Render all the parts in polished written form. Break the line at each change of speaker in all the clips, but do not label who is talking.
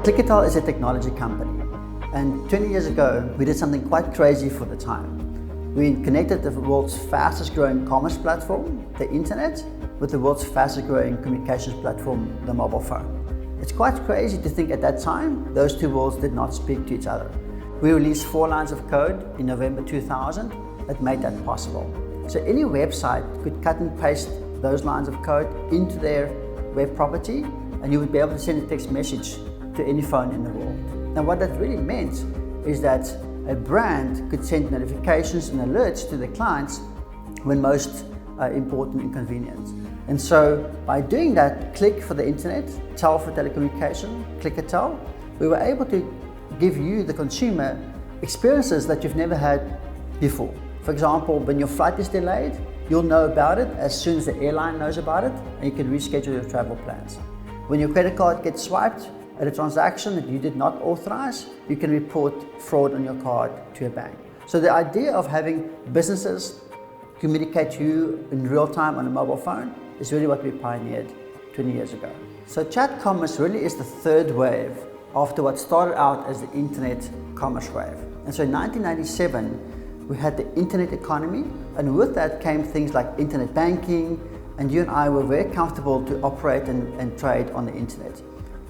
Clickatell is a technology company, and 20 years ago we did something quite crazy for the time. We connected the world's fastest growing commerce platform, the internet, with the world's fastest growing communications platform, the mobile phone. It's quite crazy to think at that time those two worlds did not speak to each other. We released 4 lines of code in November 2000 that made that possible. So any website could cut and paste those lines of code into their web property, and you would be able to send a text message to any phone in the world. Now what that really meant is that a brand could send notifications and alerts to their clients when most important and convenient. And so by doing that, click for the internet, tell for telecommunication, Clickatell, we were able to give you, the consumer, experiences that you've never had before. For example, when your flight is delayed, you'll know about it as soon as the airline knows about it, and you can reschedule your travel plans. When your credit card gets swiped at a transaction that you did not authorize, you can report fraud on your card to a bank. So the idea of having businesses communicate to you in real time on a mobile phone is really what we pioneered 20 years ago. So chat commerce really is the third wave after what started out as the internet commerce wave. And so in 1997, we had the internet economy, and with that came things like internet banking, and you and I were very comfortable to operate and trade on the internet.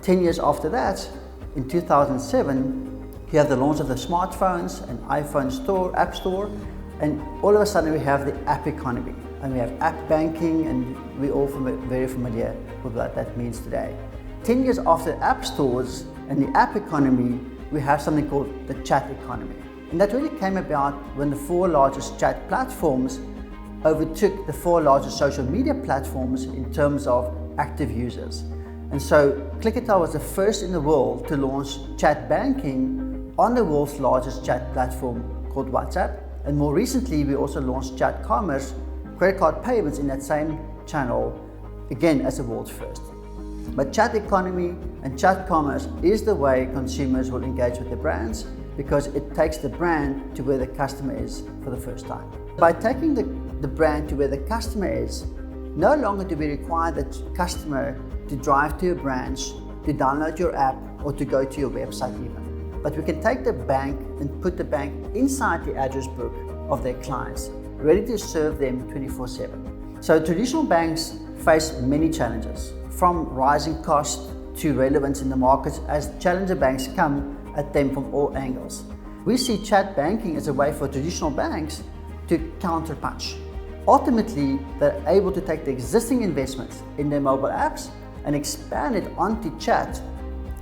10 years after that, in 2007, you have the launch of the smartphones and iPhone store, App Store, and all of a sudden we have the app economy, and we have app banking, and we're all very familiar with what that means today. 10 years after app stores and the app economy, we have something called the chat economy. And that really came about when the 4 largest chat platforms overtook the 4 largest social media platforms in terms of active users. And so Clickatell was the first in the world to launch chat banking on the world's largest chat platform called WhatsApp. And more recently, we also launched chat commerce, credit card payments in that same channel, again as the world's first. But chat economy and chat commerce is the way consumers will engage with their brands, because it takes the brand to where the customer is for the first time. By taking the brand to where the customer is, no longer do we require the customer to drive to your branch, to download your app, or to go to your website even. But we can take the bank and put the bank inside the address book of their clients, ready to serve them 24/7. So traditional banks face many challenges, from rising costs to relevance in the markets, as challenger banks come at them from all angles. We see chat banking as a way for traditional banks to counterpunch. Ultimately, they're able to take the existing investments in their mobile apps and expand it onto chat,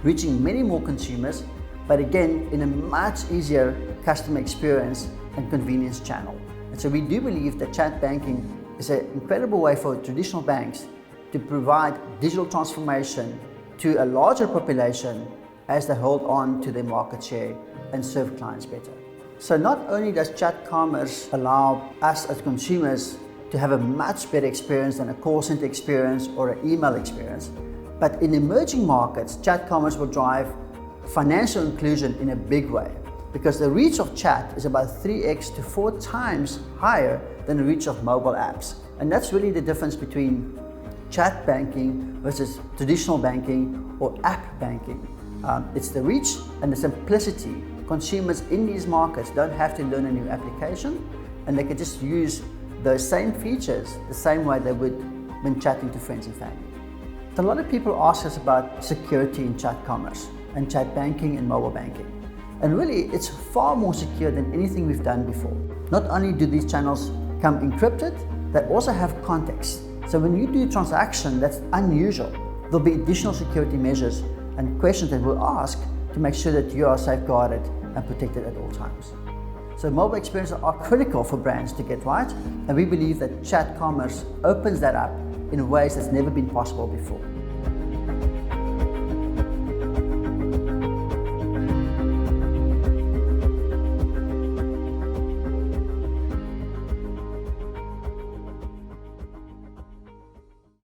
reaching many more consumers, but again, in a much easier customer experience and convenience channel. And so we do believe that chat banking is an incredible way for traditional banks to provide digital transformation to a larger population as they hold on to their market share and serve clients better. So not only does chat commerce allow us as consumers to have a much better experience than a call center experience or an email experience, but in emerging markets, chat commerce will drive financial inclusion in a big way, because the reach of chat is about 3x to 4 times higher than the reach of mobile apps. And that's really the difference between chat banking versus traditional banking or app banking. It's the reach and the simplicity. Consumers in these markets don't have to learn a new application, and they can just use those same features the same way they would when chatting to friends and family. So a lot of people ask us about security in chat commerce and chat banking and mobile banking. And really, it's far more secure than anything we've done before. Not only do these channels come encrypted, they also have context. So when you do a transaction that's unusual, there'll be additional security measures and questions that we'll ask to make sure that you are safeguarded and protected at all times. So mobile experiences are critical for brands to get right, and we believe that chat commerce opens that up in ways that's never been possible before.